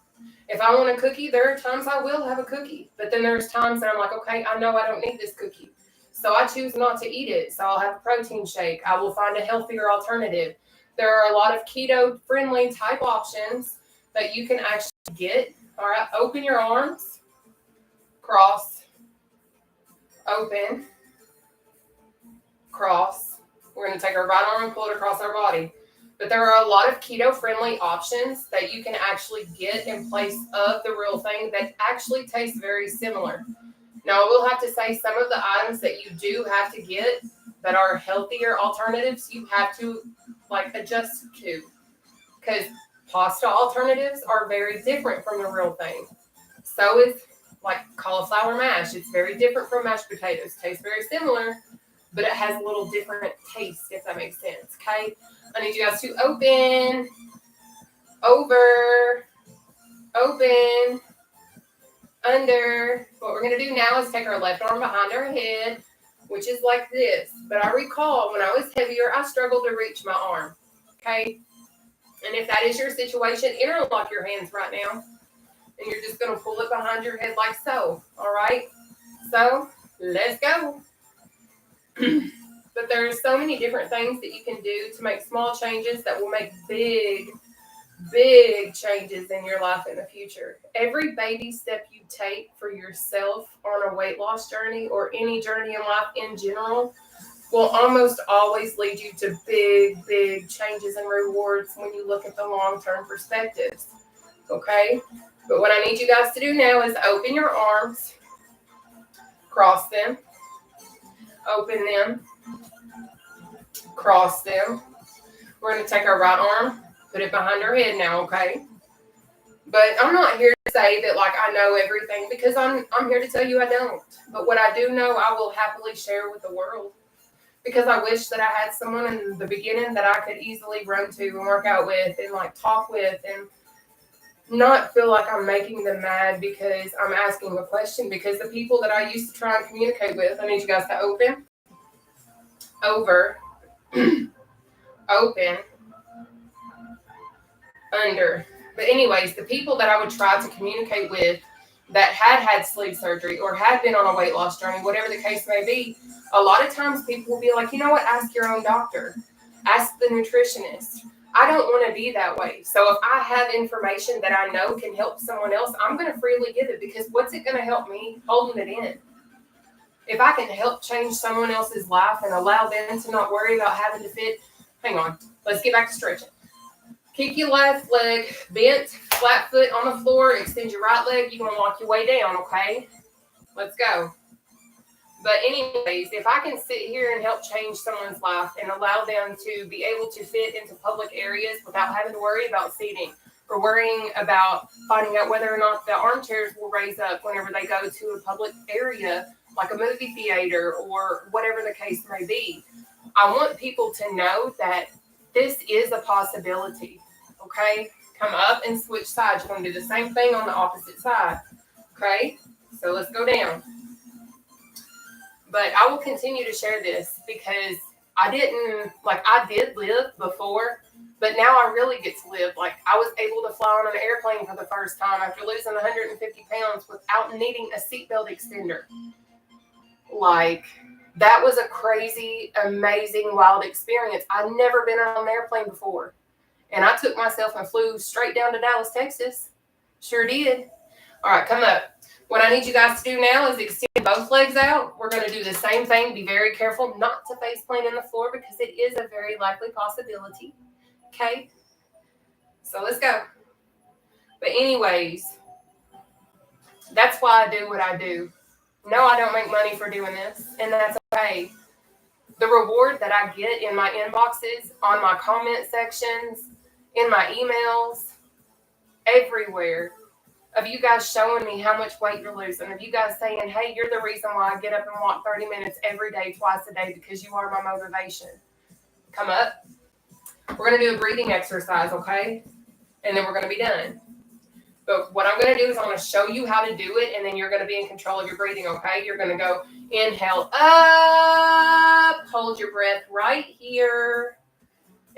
If I want a cookie, there are times I will have a cookie. But then there's times that I'm like, okay, I know I don't need this cookie. So I choose not to eat it. So I'll have a protein shake. I will find a healthier alternative. There are a lot of keto-friendly type options that you can actually get. All right, open your arms. Cross. Open. Cross. We're going to take our right arm and pull it across our body. But there are a lot of keto-friendly options that you can actually get in place of the real thing that actually taste very similar. Now, I will have to say some of the items that you do have to get that are healthier alternatives, you have to adjust to. Because pasta alternatives are very different from the real thing. So is cauliflower mash. It's very different from mashed potatoes. Tastes very similar, but it has a little different taste, if that makes sense. Okay? I need you guys to open, over, open, under. What we're going to do now is take our left arm behind our head, which is like this. But I recall when I was heavier, I struggled to reach my arm. Okay? And if that is your situation, interlock your hands right now. And you're just going to pull it behind your head like so. All right? So, let's go. But there are so many different things that you can do to make small changes that will make big, big changes in your life in the future. Every baby step you take for yourself on a weight loss journey or any journey in life in general will almost always lead you to big, big changes and rewards when you look at the long-term perspectives. Okay? But what I need you guys to do now is open your arms, cross them, open them, cross them. We're going to take our right arm, put it behind our head now, okay? But I'm not here to say that I know everything because I'm here to tell you I don't. But what I do know, I will happily share with the world because I wish that I had someone in the beginning that I could easily run to and work out with and talk with and not feel like I'm making them mad because I'm asking a question, because the people that I used to try and communicate with, I need you guys to open, over, open, under. But anyways, the people that I would try to communicate with that had sleep surgery or had been on a weight loss journey, whatever the case may be, a lot of times people will be like, you know what, ask your own doctor, ask the nutritionist. I don't want to be that way. So if I have information that I know can help someone else, I'm going to freely give it, because what's it going to help me holding it in? If I can help change someone else's life and allow them to not worry about having to fit, hang on, let's get back to stretching. Keep your left leg bent, flat foot on the floor, extend your right leg. You're going to walk your way down, okay? Let's go. But anyways, if I can sit here and help change someone's life and allow them to be able to fit into public areas without having to worry about seating or worrying about finding out whether or not the armchairs will raise up whenever they go to a public area like a movie theater or whatever the case may be, I want people to know that this is a possibility, okay? Come up and switch sides. You're going to do the same thing on the opposite side, okay? So let's go down. But I will continue to share this because I did live before, but now I really get to live. Like, I was able to fly on an airplane for the first time after losing 150 pounds without needing a seatbelt extender. Like, that was a crazy, amazing, wild experience. I'd never been on an airplane before. And I took myself and flew straight down to Dallas, Texas. Sure did. All right, come up. What I need you guys to do now is extend both legs out. We're going to do the same thing. Be very careful not to face plant in the floor because it is a very likely possibility. Okay? So let's go. But anyways, that's why I do what I do. No, I don't make money for doing this, and that's okay. The reward that I get in my inboxes, on my comment sections, in my emails, everywhere, of you guys showing me how much weight you're losing, of you guys saying, hey, you're the reason why I get up and walk 30 minutes every day, twice a day, because you are my motivation. Come up. We're going to do a breathing exercise, okay? And then we're going to be done. But what I'm going to do is I'm going to show you how to do it, and then you're going to be in control of your breathing, okay? You're going to go inhale up, hold your breath right here,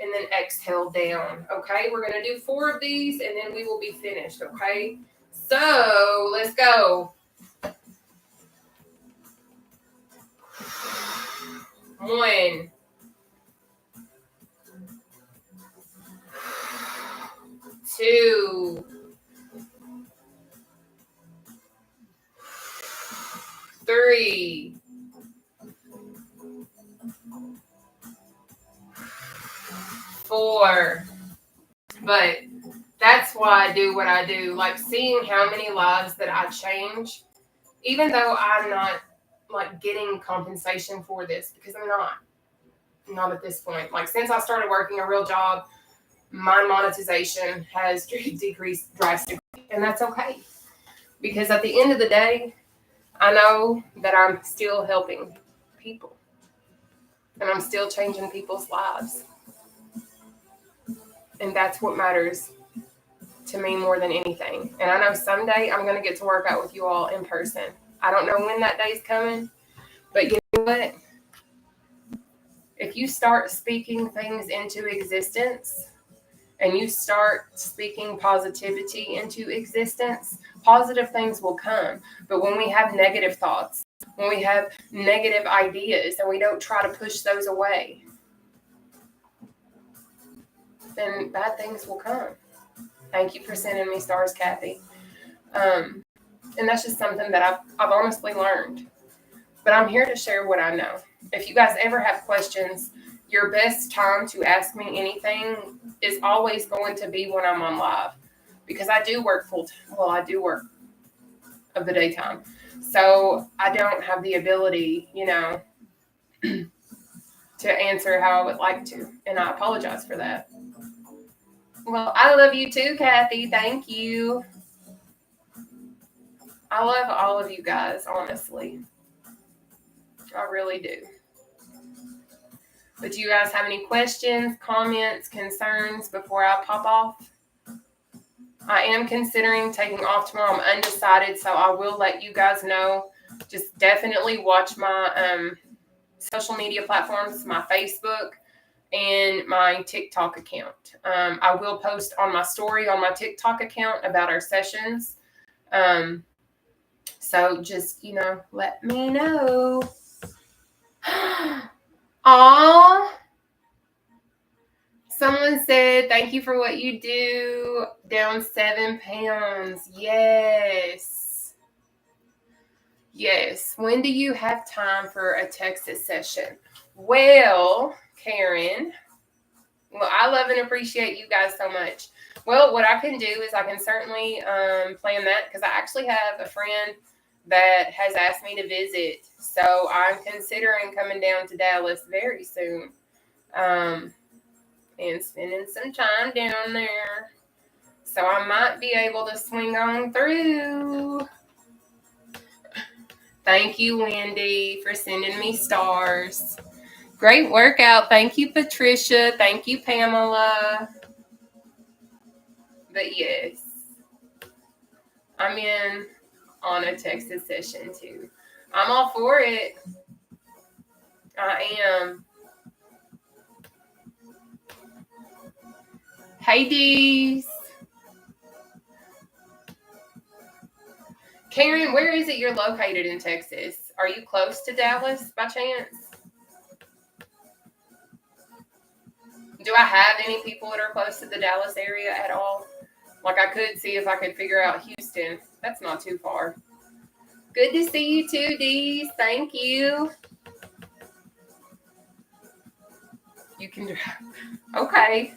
and then exhale down, okay? We're going to do 4 of these, and then we will be finished, okay? So let's go. 1, 2, 3, 4. But that's why I do what I do. Like, seeing how many lives that I change, even though I'm not like getting compensation for this, because I'm not at this point. Like, since I started working a real job, my monetization has decreased drastically, and that's okay. Because at the end of the day, I know that I'm still helping people, and I'm still changing people's lives. And that's what matters to me more than anything. And I know someday I'm going to get to work out with you all in person. I don't know when that day's coming, but you know what? If you start speaking things into existence and you start speaking positivity into existence, positive things will come. But when we have negative thoughts, when we have negative ideas and we don't try to push those away, then bad things will come. Thank you for sending me stars, Kathy. And that's just something that I've honestly learned. But I'm here to share what I know. If you guys ever have questions, your best time to ask me anything is always going to be when I'm on live. Because I do work full-time. Well, I do work of the daytime. So I don't have the ability, to answer how I would like to. And I apologize for that. Well, I love you too, Kathy. Thank you. I love all of you guys, honestly. I really do. But do you guys have any questions, comments, concerns before I pop off? I am considering taking off tomorrow. I'm undecided, so I will let you guys know. Just definitely watch my social media platforms, my Facebook and my TikTok account. I will post on my story on my TikTok account about our sessions. So just, let me know. Aw. Someone said, thank you for what you do. Down 7 pounds. Yes. Yes. When do you have time for a Texas session? Well, Karen, I love and appreciate you guys so much. Well, what I can do is I can certainly plan that, because I actually have a friend that has asked me to visit. So I'm considering coming down to Dallas very soon. And spending some time down there. So I might be able to swing on through. Thank you, Wendy, for sending me stars. Great workout. Thank you, Patricia. Thank you, Pamela. But yes, I'm in on a Texas session too. I'm all for it. I am. Hey, Dees. Karen, where is it you're located in Texas? Are you close to Dallas by chance? Do I have any people that are close to the Dallas area at all? Like, I could see if I could figure out Houston. That's not too far. Good to see you too, Dees. Thank you. You can drive. Okay.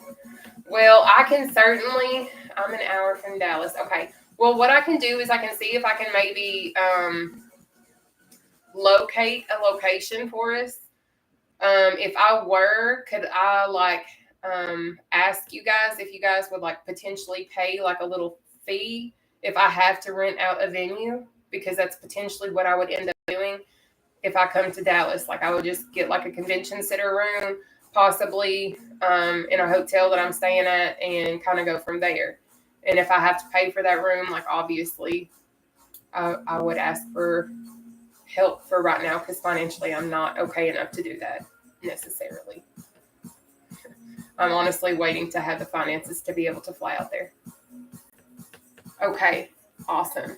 Well, I can certainly. I'm an hour from Dallas. Okay. Well, what I can do is I can see if I can maybe locate a location for us. If I were, could I ask you guys if you guys would potentially pay a little fee if I have to rent out a venue, because that's potentially what I would end up doing if I come to Dallas. I would just get a convention center room, possibly in a hotel that I'm staying at, and kind of go from there. And if I have to pay for that room, obviously I would ask for help for right now, because financially I'm not okay enough to do that necessarily. I'm honestly waiting to have the finances to be able to fly out there. Okay, awesome.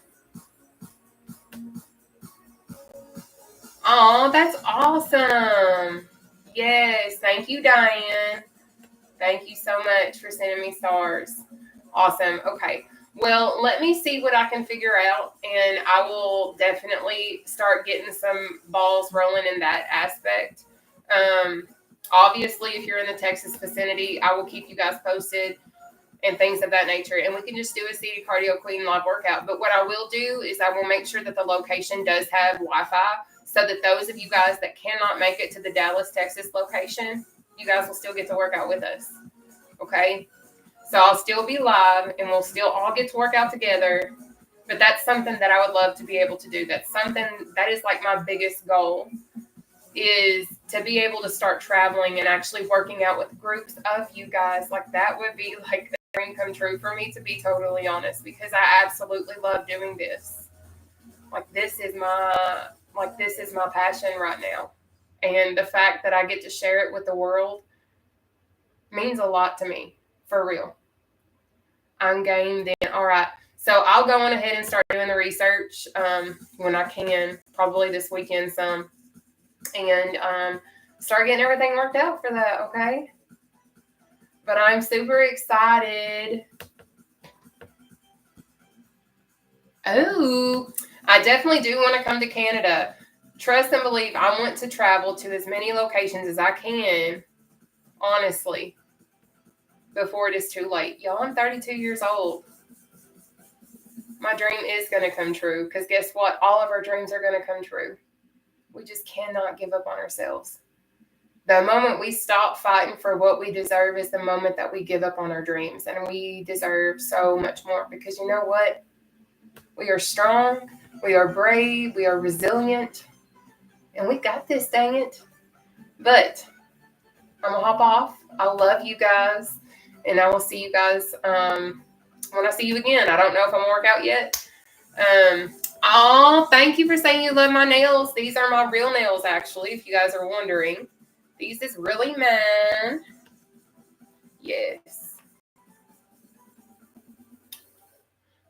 Oh, that's awesome. Yes, thank you, Diane. Thank you so much for sending me stars. Awesome. Okay. Well, let me see what I can figure out, and I will definitely start getting some balls rolling in that aspect. Obviously, if you're in the Texas vicinity, I will keep you guys posted and things of that nature, and we can just do a City Cardio Queen live workout. But what I will do is I will make sure that the location does have Wi-Fi, so that those of you guys that cannot make it to the Dallas, Texas location, you guys will still get to work out with us. Okay? So I'll still be live, and we'll still all get to work out together. But that's something that I would love to be able to do. That's something that is my biggest goal, is to be able to start traveling and actually working out with groups of you guys. That would be the dream come true for me, to be totally honest, because I absolutely love doing this. This is my passion right now. And the fact that I get to share it with the world means a lot to me, for real. I'm game then. All right. So I'll go on ahead and start doing the research when I can, probably this weekend some, and start getting everything worked out for that, okay? But I'm super excited. Oh, I definitely do want to come to Canada. Trust and believe, I want to travel to as many locations as I can, honestly, before it is too late. Y'all, I'm 32 years old. My dream is going to come true, because guess what? All of our dreams are going to come true. We just cannot give up on ourselves. The moment we stop fighting for what we deserve is the moment that we give up on our dreams. And we deserve so much more, because you know what? We are strong. We are brave. We are resilient. And we got this, dang it. But I'm going to hop off. I love you guys. And I will see you guys when I see you again. I don't know if I'm work out yet. Thank you for saying you love my nails. These are my real nails, actually, if you guys are wondering. These is really mine. Yes.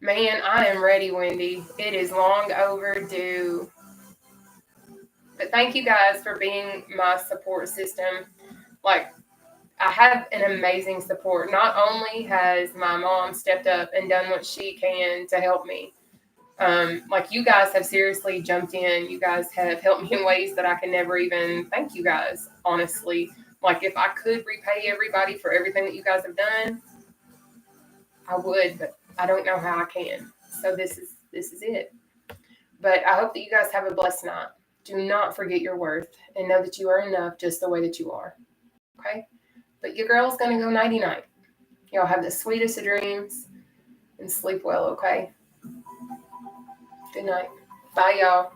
Man, I am ready, Wendy. It is long overdue. But thank you guys for being my support system. Like, I have an amazing support. Not only has my mom stepped up and done what she can to help me, like you guys have seriously jumped in. You guys have helped me in ways that I can never even thank you guys, honestly. Like if I could repay everybody for everything that you guys have done, I would, but I don't know how I can. So this is it. But I hope that you guys have a blessed night. Do not forget your worth and know that you are enough just the way that you are. Okay? But your girl's gonna go nighty night. Y'all have the sweetest of dreams and sleep well, okay? Good night. Bye, y'all.